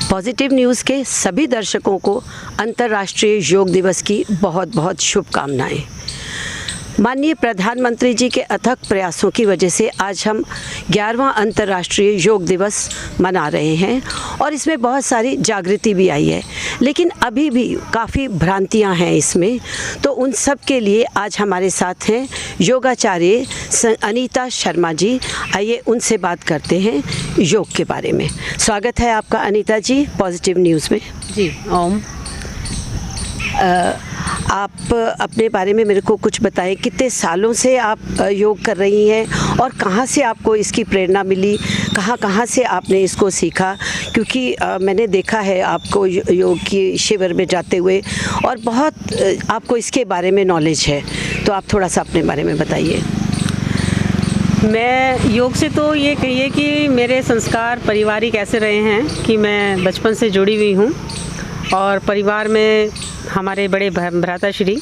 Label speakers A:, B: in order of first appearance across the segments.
A: Positive news के सभी दर्शकों को अंतर्राष्ट्रीय योग दिवस की बहुत बहुत शुभकामनाएं। माननीय प्रधानमंत्री जी के अथक प्रयासों की वजह से आज हम 11वां अंतर्राष्ट्रीय योग दिवस मना रहे हैं और इसमें बहुत सारी जागृति भी आई है, लेकिन अभी भी काफ़ी भ्रांतियां हैं इसमें। तो उन सब के लिए आज हमारे साथ हैं योगाचार्य अनीता शर्मा जी। आइए उनसे बात करते हैं योग के बारे में। स्वागत है आपका अनीता जी पॉजिटिव न्यूज़ में।
B: जी ओम।
A: आप अपने बारे में मेरे को कुछ बताएं, कितने सालों से आप योग कर रही हैं और कहाँ से आपको इसकी प्रेरणा मिली, कहाँ से आपने इसको सीखा? क्योंकि मैंने देखा है आपको योग की शिविर में जाते हुए और बहुत आपको इसके बारे में नॉलेज है, तो आप थोड़ा सा अपने बारे में बताइए।
B: मैं योग से तो ये कहिए कि मेरे संस्कार पारिवारिक ऐसे रहे हैं कि मैं बचपन से जुड़ी हुई हूँ और परिवार में हमारे बड़े भ्राता श्री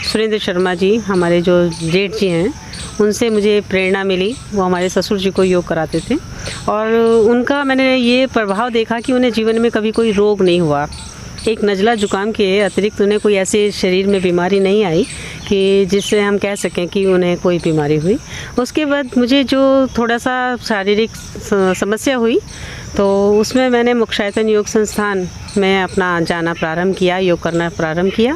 B: सुरेंद्र शर्मा जी, हमारे जो जेठ जी हैं, उनसे मुझे प्रेरणा मिली। वो हमारे ससुर जी को योग कराते थे और उनका मैंने ये प्रभाव देखा कि उन्हें जीवन में कभी कोई रोग नहीं हुआ। एक नज़ला जुकाम के अतिरिक्त उन्हें कोई ऐसे शरीर में बीमारी नहीं आई कि जिससे हम कह सकें कि उन्हें कोई बीमारी हुई। उसके बाद मुझे जो थोड़ा सा शारीरिक समस्या हुई तो उसमें मैंने मोक्षायतन योग संस्थान में अपना जाना प्रारंभ किया, योग करना प्रारंभ किया।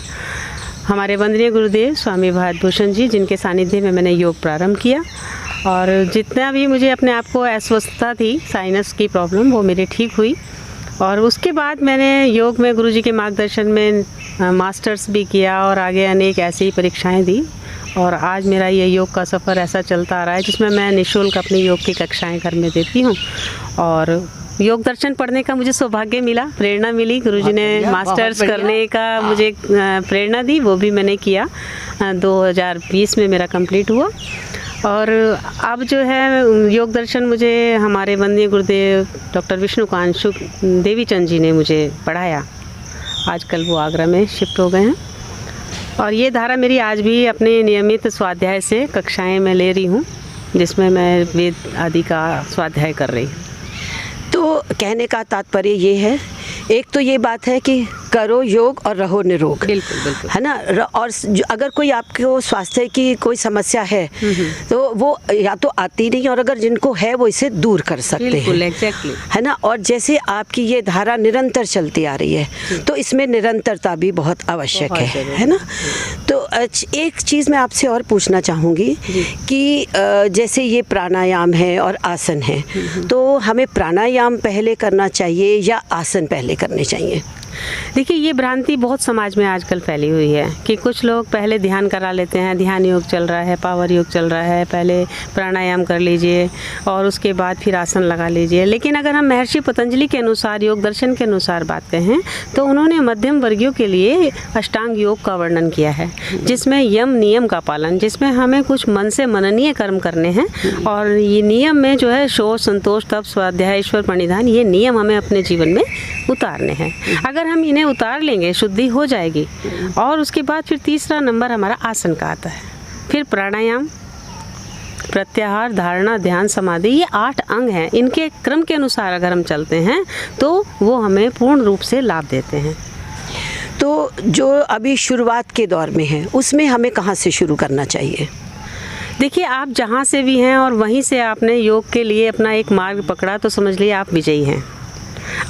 B: हमारे वंदनीय गुरुदेव स्वामी भारत भूषण जी, जिनके सानिध्य में मैंने योग प्रारंभ किया और जितना भी मुझे अपने आप को अस्वस्थता थी, साइनस की प्रॉब्लम, वो मेरी ठीक हुई। और उसके बाद मैंने योग में गुरुजी के मार्गदर्शन में मास्टर्स भी किया और आगे अनेक ऐसी ही परीक्षाएं दी और आज मेरा ये योग का सफ़र ऐसा चलता आ रहा है जिसमें मैं निःशुल्क अपनी योग की कक्षाएं घर में देती हूँ। और योग दर्शन पढ़ने का मुझे सौभाग्य मिला, प्रेरणा मिली, गुरुजी ने मास्टर्स करने का मुझे प्रेरणा दी, वो भी मैंने किया। 2020 में मेरा कंप्लीट हुआ और अब जो है योग दर्शन मुझे हमारे वंदनीय गुरुदेव डॉक्टर विष्णुकांशु देवीचंद जी ने मुझे पढ़ाया। आजकल वो आगरा में शिफ्ट हो गए हैं और ये धारा मेरी आज भी अपने नियमित स्वाध्याय से कक्षाएं मैं ले रही हूँ, जिसमें मैं वेद आदि का स्वाध्याय कर रही हूँ।
A: तो कहने का तात्पर्य ये है, एक तो ये बात है कि करो योग और रहो निरोग।
B: बिल्कुल बिल्कुल,
A: है ना। और अगर कोई आपको स्वास्थ्य की कोई समस्या है तो वो या तो आती नहीं, और अगर जिनको है वो इसे दूर कर सकते हैं।
B: एग्जैक्टली,
A: है ना। और जैसे आपकी ये धारा निरंतर चलती आ रही है तो इसमें निरंतरता भी बहुत आवश्यक है ना। तो एक चीज़ मैं आपसे और पूछना चाहूँगी कि जैसे ये प्राणायाम है और आसन है, तो हमें प्राणायाम पहले करना चाहिए या आसन पहले करने चाहिए?
B: देखिए, ये भ्रांति बहुत समाज में आजकल फैली हुई है कि कुछ लोग पहले ध्यान करा लेते हैं, ध्यान योग चल रहा है, पावर योग चल रहा है, पहले प्राणायाम कर लीजिए और उसके बाद फिर आसन लगा लीजिए। लेकिन अगर हम महर्षि पतंजलि के अनुसार, योग दर्शन के अनुसार बात कहें तो उन्होंने मध्यम वर्गियों के लिए अष्टांग योग का वर्णन किया है, जिसमें यम नियम का पालन, जिसमें हमें कुछ मन से मननीय कर्म करने हैं और ये नियम में जो है शोच, संतोष, तप, स्वाध्याय, ईश्वर प्रणिधान, ये नियम हमें अपने जीवन में उतारने हैं। अगर हम इन्हें उतार लेंगे, शुद्धि हो जाएगी। और उसके बाद फिर तीसरा नंबर हमारा आसन का आता है, फिर प्राणायाम, प्रत्याहार, धारणा, ध्यान, समाधि, ये 8 अंग हैं। इनके क्रम के अनुसार अगर हम चलते हैं तो वो हमें पूर्ण रूप से लाभ देते हैं।
A: तो जो अभी शुरुआत के दौर में है उसमें हमें कहाँ से शुरू करना चाहिए?
B: देखिए, आप जहाँ से भी हैं और वहीं से आपने योग के लिए अपना एक मार्ग पकड़ा तो समझ लीजिए आप विजयी हैं।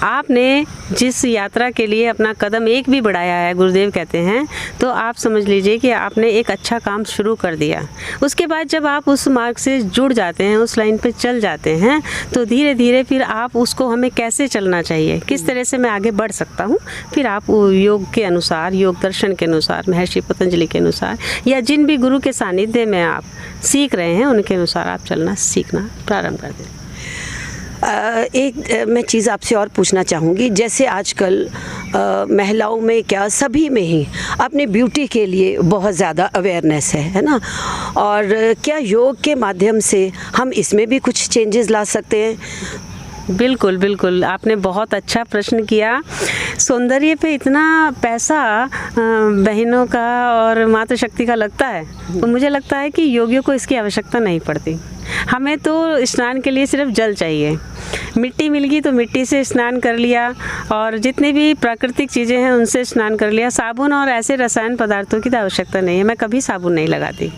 B: आपने जिस यात्रा के लिए अपना कदम एक भी बढ़ाया है, गुरुदेव कहते हैं, तो आप समझ लीजिए कि आपने एक अच्छा काम शुरू कर दिया। उसके बाद जब आप उस मार्ग से जुड़ जाते हैं, उस लाइन पे चल जाते हैं, तो धीरे धीरे फिर आप उसको, हमें कैसे चलना चाहिए, किस तरह से मैं आगे बढ़ सकता हूँ, फिर आप योग के अनुसार, योग दर्शन के अनुसार, महर्षि पतंजलि के अनुसार या जिन भी गुरु के सानिध्य में आप सीख रहे हैं उनके अनुसार आप चलना सीखना प्रारंभ कर दें।
A: एक मैं चीज़ आपसे और पूछना चाहूँगी, जैसे आजकल महिलाओं में, क्या सभी में ही अपने ब्यूटी के लिए बहुत ज़्यादा अवेयरनेस है ना। और क्या योग के माध्यम से हम इसमें भी कुछ चेंजेस ला सकते हैं?
B: बिल्कुल बिल्कुल, आपने बहुत अच्छा प्रश्न किया। सौंदर्य पे इतना पैसा बहनों का और मातृशक्ति का लगता है, तो मुझे लगता है कि योगियों को इसकी आवश्यकता नहीं पड़ती। हमें तो स्नान के लिए सिर्फ जल चाहिए, मिट्टी मिल गई तो मिट्टी से स्नान कर लिया, और जितनी भी प्राकृतिक चीज़ें हैं उनसे स्नान कर लिया। साबुन और ऐसे रसायन पदार्थों की तो आवश्यकता नहीं है। मैं कभी साबुन नहीं लगाती,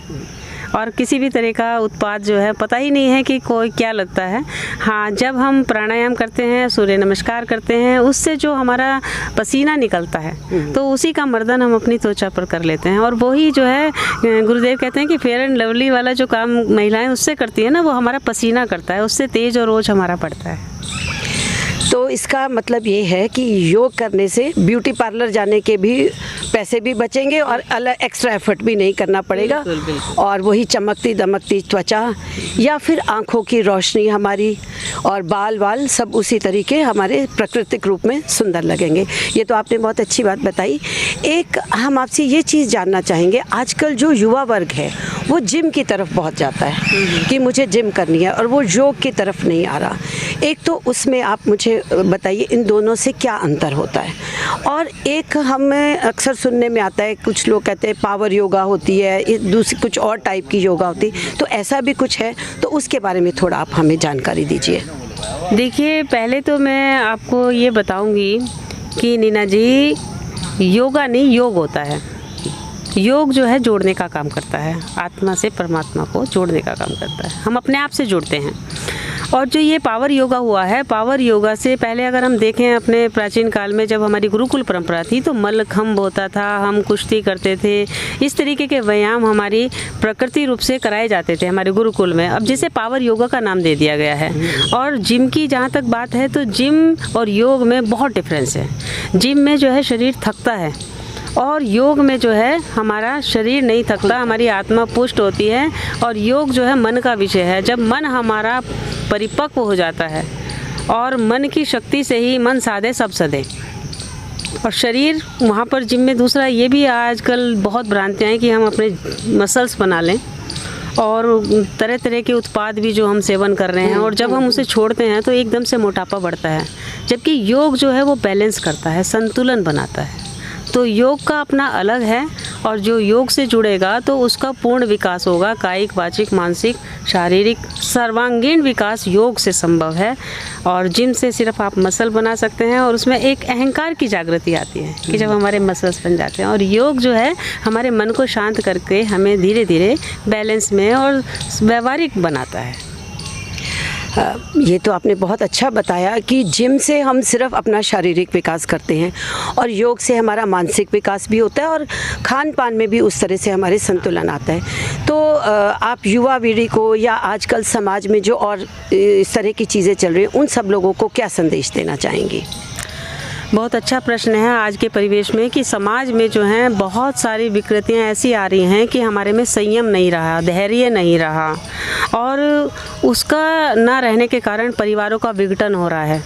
B: और किसी भी तरह का उत्पाद जो है पता ही नहीं है कि कोई क्या लगता है। हाँ, जब हम प्राणायाम करते हैं, सूर्य नमस्कार करते हैं, उससे जो हमारा पसीना निकलता है तो उसी का मर्दन हम अपनी त्वचा पर कर लेते हैं। और वही जो है गुरुदेव कहते हैं कि फेयर एंड लवली वाला जो काम महिलाएं उससे करती है ना, वो हमारा पसीना करता है, उससे तेज और ओज हमारा पड़ता है।
A: तो इसका मतलब ये है कि योग करने से ब्यूटी पार्लर जाने के भी पैसे भी बचेंगे और अलग एक्स्ट्रा एफर्ट भी नहीं करना पड़ेगा।
B: बिल्कुल, बिल्कुल।
A: और वही चमकती दमकती त्वचा या फिर आँखों की रोशनी हमारी और बाल वाल सब उसी तरीके हमारे प्राकृतिक रूप में सुंदर लगेंगे। ये तो आपने बहुत अच्छी बात बताई। एक हम आपसे ये चीज़ जानना चाहेंगे, आजकल जो युवा वर्ग है वो जिम की तरफ बहुत जाता है कि मुझे जिम करनी है, और वो योग की तरफ नहीं आ रहा। एक तो उसमें आप मुझे बताइए इन दोनों से क्या अंतर होता है। और एक हमें अक्सर सुनने में आता है, कुछ लोग कहते हैं पावर योगा होती है, दूसरी कुछ और टाइप की योगा होती है, तो ऐसा भी कुछ है? तो उसके बारे में थोड़ा आप हमें जानकारी दीजिए।
B: देखिए, पहले तो मैं आपको ये बताऊंगी कि नीना जी, योगा नहीं योग होता है। योग जो है जोड़ने का काम करता है, आत्मा से परमात्मा को जोड़ने का काम करता है। हम अपने आप से जुड़ते हैं। और जो ये पावर योगा हुआ है, पावर योगा से पहले अगर हम देखें अपने प्राचीन काल में, जब हमारी गुरुकुल परंपरा थी तो मल्लखंभ होता था, हम कुश्ती करते थे, इस तरीके के व्यायाम हमारी प्रकृति रूप से कराए जाते थे हमारे गुरुकुल में। अब जिसे पावर योगा का नाम दे दिया गया है। और जिम की जहाँ तक बात है तो जिम और योग में बहुत डिफरेंस है। जिम में जो है शरीर थकता है, और योग में जो है हमारा शरीर नहीं थकता, हमारी आत्मा पुष्ट होती है। और योग जो है मन का विषय है। जब मन हमारा परिपक्व हो जाता है, और मन की शक्ति से ही मन साधे सब सधे, और शरीर वहाँ पर जिम में। दूसरा ये भी आजकल बहुत भ्रांतियाँ हैं कि हम अपने मसल्स बना लें, और तरह तरह के उत्पाद भी जो हम सेवन कर रहे हैं, और जब हम उसे छोड़ते हैं तो एकदम से मोटापा बढ़ता है। जबकि योग जो है वो बैलेंस करता है, संतुलन बनाता है। तो योग का अपना अलग है, और जो योग से जुड़ेगा तो उसका पूर्ण विकास होगा। कायिक, वाचिक, मानसिक, शारीरिक सर्वांगीण विकास योग से संभव है। और जिम से सिर्फ आप मसल बना सकते हैं, और उसमें एक अहंकार की जागृति आती है कि जब हमारे मसल्स बन जाते हैं। और योग जो है हमारे मन को शांत करके हमें धीरे धीरे बैलेंस में और व्यवहारिक बनाता है।
A: ये तो आपने बहुत अच्छा बताया कि जिम से हम सिर्फ अपना शारीरिक विकास करते हैं, और योग से हमारा मानसिक विकास भी होता है, और खान पान में भी उस तरह से हमारे संतुलन आता है। तो आप युवा पीढ़ी को या आजकल समाज में जो और इस तरह की चीज़ें चल रही हैं, उन सब लोगों को क्या संदेश देना चाहेंगी?
B: बहुत अच्छा प्रश्न है आज के परिवेश में, कि समाज में जो हैं बहुत सारी विकृतियां ऐसी आ रही हैं कि हमारे में संयम नहीं रहा, धैर्य नहीं रहा, और उसका ना रहने के कारण परिवारों का विघटन हो रहा है,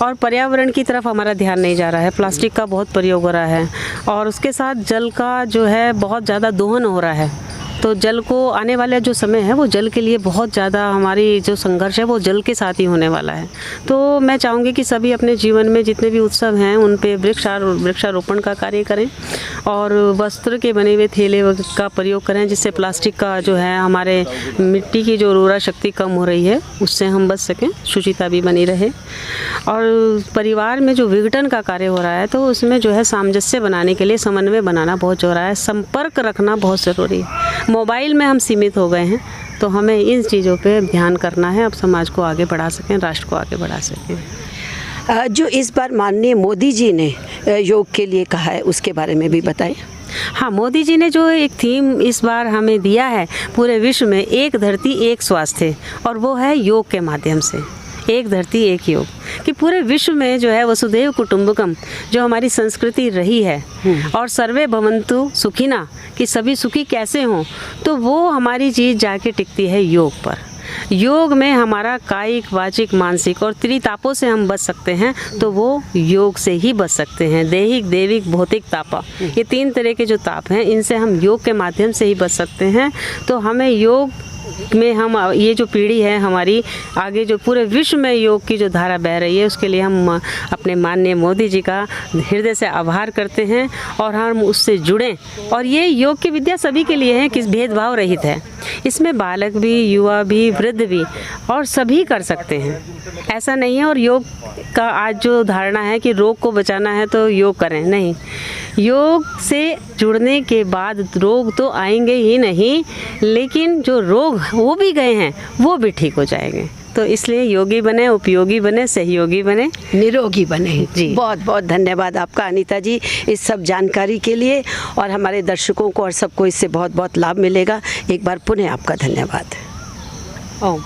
B: और पर्यावरण की तरफ हमारा ध्यान नहीं जा रहा है। प्लास्टिक का बहुत प्रयोग हो रहा है, और उसके साथ जल का जो है बहुत ज़्यादा दोहन हो रहा है। तो जल को आने वाला जो समय है वो जल के लिए बहुत ज़्यादा, हमारी जो संघर्ष है वो जल के साथ ही होने वाला है। तो मैं चाहूँगी कि सभी अपने जीवन में जितने भी उत्सव हैं उन पे वृक्षारोपण का कार्य करें, और वस्त्र के बने हुए थैले का प्रयोग करें, जिससे प्लास्टिक का जो है हमारे मिट्टी की जो उर्वरा शक्ति कम हो रही है उससे हम बच सकें, शुचिता भी बनी रहे। और परिवार में जो विघटन का कार्य हो रहा है तो उसमें जो है सामंजस्य बनाने के लिए समन्वय बनाना बहुत ज़रूरी है, संपर्क रखना बहुत ज़रूरी है। मोबाइल में हम सीमित हो गए हैं, तो हमें इन चीज़ों पे ध्यान करना है, अब समाज को आगे बढ़ा सकें, राष्ट्र को आगे बढ़ा सकें।
A: जो इस बार माननीय मोदी जी ने योग के लिए कहा है उसके बारे में भी बताएं।
B: हाँ, मोदी जी ने जो एक थीम इस बार हमें दिया है पूरे विश्व में, एक धरती एक स्वास्थ्य, और वो है योग के माध्यम से, एक धरती एक योग, कि पूरे विश्व में जो है वसुधैव कुटुंबकम जो हमारी संस्कृति रही है, और सर्वे भवन्तु सुखिना, कि सभी सुखी कैसे हों, तो वो हमारी चीज़ जाके टिकती है योग पर। योग में हमारा कायिक, वाचिक, मानसिक और त्रितापों से हम बच सकते हैं, तो वो योग से ही बच सकते हैं। दैहिक, दैविक, भौतिक तापा, ये 3 तरह के जो ताप हैं इनसे हम योग के माध्यम से ही बच सकते हैं। तो हमें योग में हम ये जो पीढ़ी है हमारी आगे जो पूरे विश्व में योग की जो धारा बह रही है उसके लिए हम अपने माननीय मोदी जी का हृदय से आभार करते हैं और हम उससे जुड़ें। और ये योग की विद्या सभी के लिए है, किस भेदभाव रहित है। इसमें बालक भी, युवा भी, वृद्ध भी और सभी कर सकते हैं, ऐसा नहीं है। और योग का आज जो धारणा है कि रोग को बचाना है तो योग करें, नहीं, योग से जुड़ने के बाद रोग तो आएंगे ही नहीं, लेकिन जो रोग वो भी गए हैं वो भी ठीक हो जाएंगे। तो इसलिए योगी बने, उपयोगी बने, सहयोगी बने,
A: निरोगी बने
B: जी।
A: बहुत बहुत धन्यवाद आपका अनीता जी इस सब जानकारी के लिए, और हमारे दर्शकों को और सबको इससे बहुत बहुत लाभ मिलेगा। एक बार पुनः आपका धन्यवाद।
B: ओम।